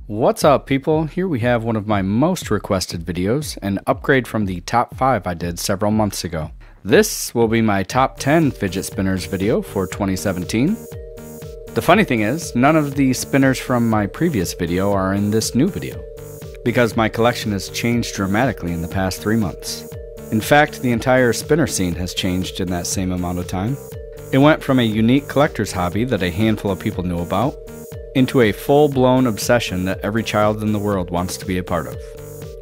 What's up, people? Here we have one of my most requested videos, an upgrade from the top 5 I did several months ago. This will be my top 10 fidget spinners video for 2017. The funny thing is, none of the spinners from my previous video are in this new video, because my collection has changed dramatically in the past 3 months. In fact, the entire spinner scene has changed in that same amount of time. It went from a unique collector's hobby that a handful of people knew about, into a full-blown obsession that every child in the world wants to be a part of.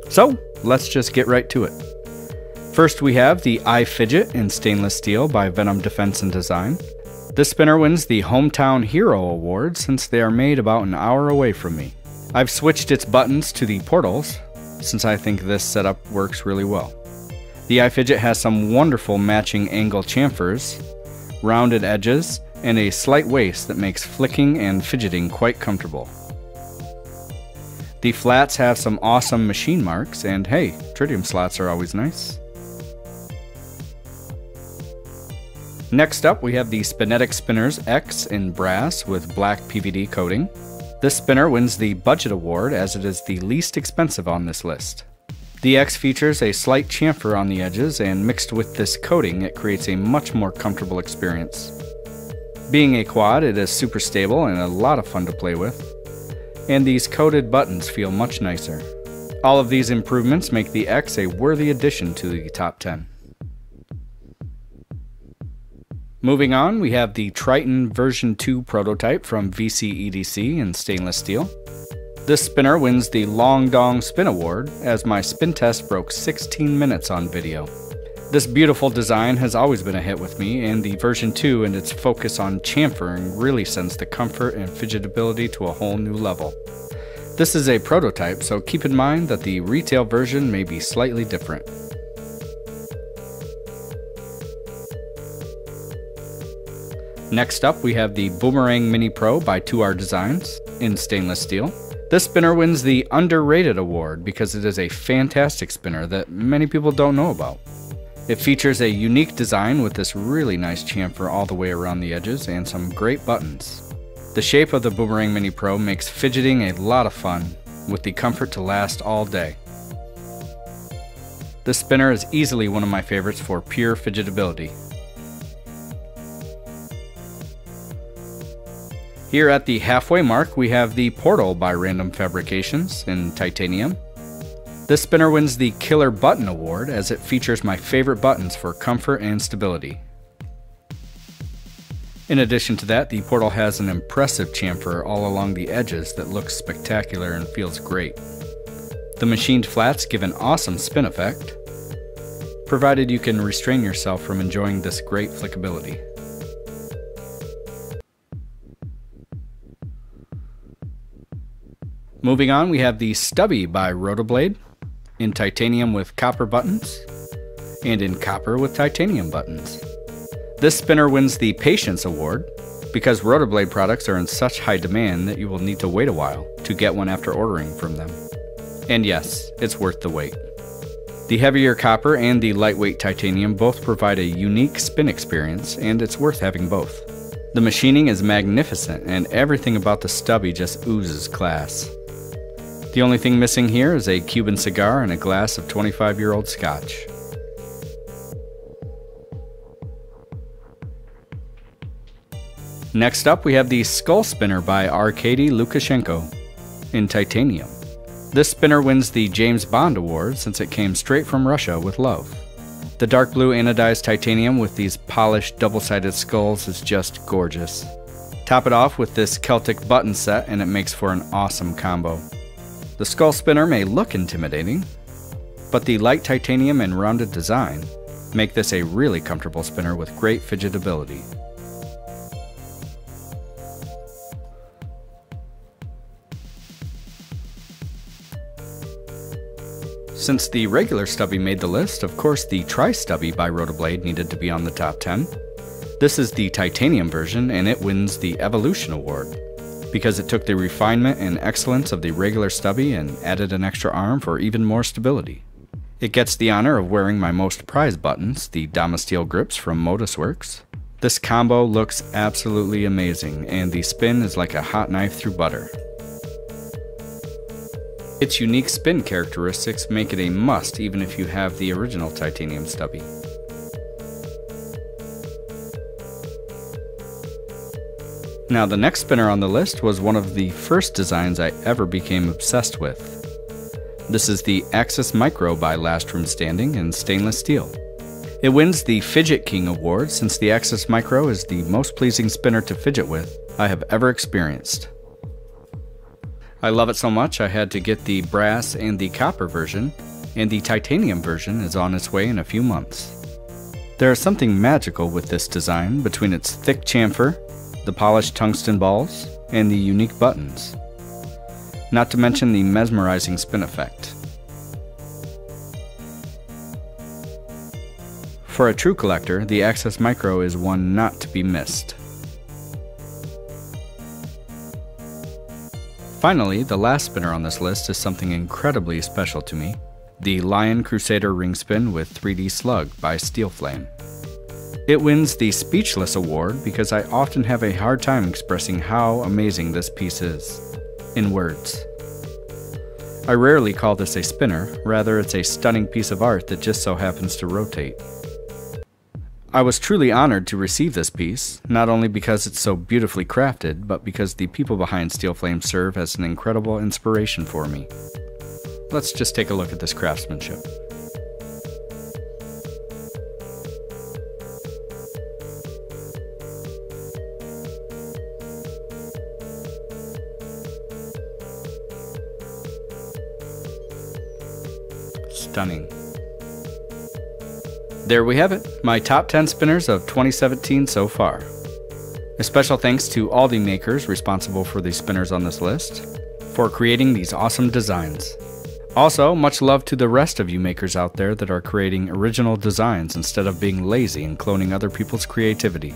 So, let's just get right to it. First we have the Fidget in stainless steel by Venom Defense and Design. This spinner wins the Hometown Hero Award since they are made about an hour away from me. I've switched its buttons to the portals, since I think this setup works really well. The Fidget has some wonderful matching angle chamfers, rounded edges, and a slight waist that makes flicking and fidgeting quite comfortable. The flats have some awesome machine marks, and hey, tritium slots are always nice. Next up, we have the Spinetic Spinners X in brass with black PVD coating. This spinner wins the Budget Award as it is the least expensive on this list. The X features a slight chamfer on the edges, and mixed with this coating, it creates a much more comfortable experience. Being a quad, it is super stable and a lot of fun to play with. And these coated buttons feel much nicer. All of these improvements make the X a worthy addition to the top 10. Moving on, we have the Triton version 2 prototype from VCEDC in stainless steel. This spinner wins the Long Dong Spin Award, as my spin test broke 16 minutes on video. This beautiful design has always been a hit with me, and the version 2 and its focus on chamfering really sends the comfort and fidgetability to a whole new level. This is a prototype, so keep in mind that the retail version may be slightly different. Next up, we have the Boomerang Mini Pro by 2R Designs in stainless steel. This spinner wins the Underrated Award because it is a fantastic spinner that many people don't know about. It features a unique design with this really nice chamfer all the way around the edges and some great buttons. The shape of the Boomerang Mini Pro makes fidgeting a lot of fun, with the comfort to last all day. This spinner is easily one of my favorites for pure fidgetability. Here at the halfway mark, we have the Portal by Random Fabrications in titanium. This spinner wins the Killer Button Award as it features my favorite buttons for comfort and stability. In addition to that, the Portal has an impressive chamfer all along the edges that looks spectacular and feels great. The machined flats give an awesome spin effect, provided you can restrain yourself from enjoying this great flickability. Moving on, we have the Stubby by Rotoblade in titanium with copper buttons, and in copper with titanium buttons. This spinner wins the Patience Award because Rotoblade products are in such high demand that you will need to wait a while to get one after ordering from them. And yes, it's worth the wait. The heavier copper and the lightweight titanium both provide a unique spin experience, and it's worth having both. The machining is magnificent, and everything about the Stubby just oozes class. The only thing missing here is a Cuban cigar and a glass of 25-year-old scotch. Next up, we have the Skull Spinner by Arkady Lukashenko in titanium. This spinner wins the James Bond Award since it came straight from Russia with love. The dark blue anodized titanium with these polished double-sided skulls is just gorgeous. Top it off with this Celtic button set and it makes for an awesome combo. The skull spinner may look intimidating, but the light titanium and rounded design make this a really comfortable spinner with great fidgetability. Since the regular Stubby made the list, of course the tri-stubby by Rotoblade needed to be on the top 10. This is the titanium version, and it wins the Evolution Award because it took the refinement and excellence of the regular Stubby and added an extra arm for even more stability. It gets the honor of wearing my most prized buttons, the Damasteel grips from Modus Works. This combo looks absolutely amazing, and the spin is like a hot knife through butter. Its unique spin characteristics make it a must even if you have the original titanium stubby. Now the next spinner on the list was one of the first designs I ever became obsessed with. This is the Axis Micro by Last Room Standing in stainless steel. It wins the Fidget King Award since the Axis Micro is the most pleasing spinner to fidget with I have ever experienced. I love it so much I had to get the brass and the copper version, and the titanium version is on its way in a few months. There is something magical with this design between its thick chamfer, the polished tungsten balls, and the unique buttons. Not to mention the mesmerizing spin effect. For a true collector, the Axis Micro is one not to be missed. Finally, the last spinner on this list is something incredibly special to me, the Lion Crusader Ring Spin with 3D Slug by Steel Flame. It wins the Speechless Award because I often have a hard time expressing how amazing this piece is, in words. I rarely call this a spinner, rather it's a stunning piece of art that just so happens to rotate. I was truly honored to receive this piece, not only because it's so beautifully crafted, but because the people behind Steel Flame serve as an incredible inspiration for me. Let's just take a look at this craftsmanship. Stunning. There we have it, my top 10 spinners of 2017 so far. A special thanks to all the makers responsible for the spinners on this list for creating these awesome designs. Also, much love to the rest of you makers out there that are creating original designs instead of being lazy and cloning other people's creativity.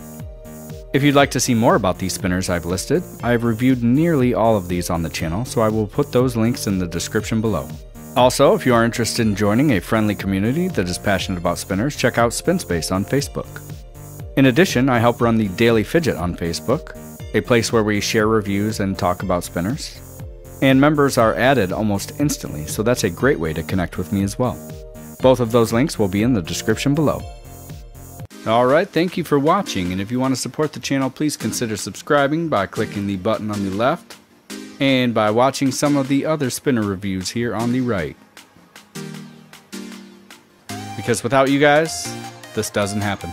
If you'd like to see more about these spinners I've listed, I've reviewed nearly all of these on the channel, so I will put those links in the description below. Also, if you are interested in joining a friendly community that is passionate about spinners, check out SpinSpace on Facebook. In addition, I help run the Daily Fidget on Facebook, a place where we share reviews and talk about spinners. And members are added almost instantly, so that's a great way to connect with me as well. Both of those links will be in the description below. Alright, thank you for watching, and if you want to support the channel, please consider subscribing by clicking the button on the left, and by watching some of the other spinner reviews here on the right. Because without you guys, this doesn't happen.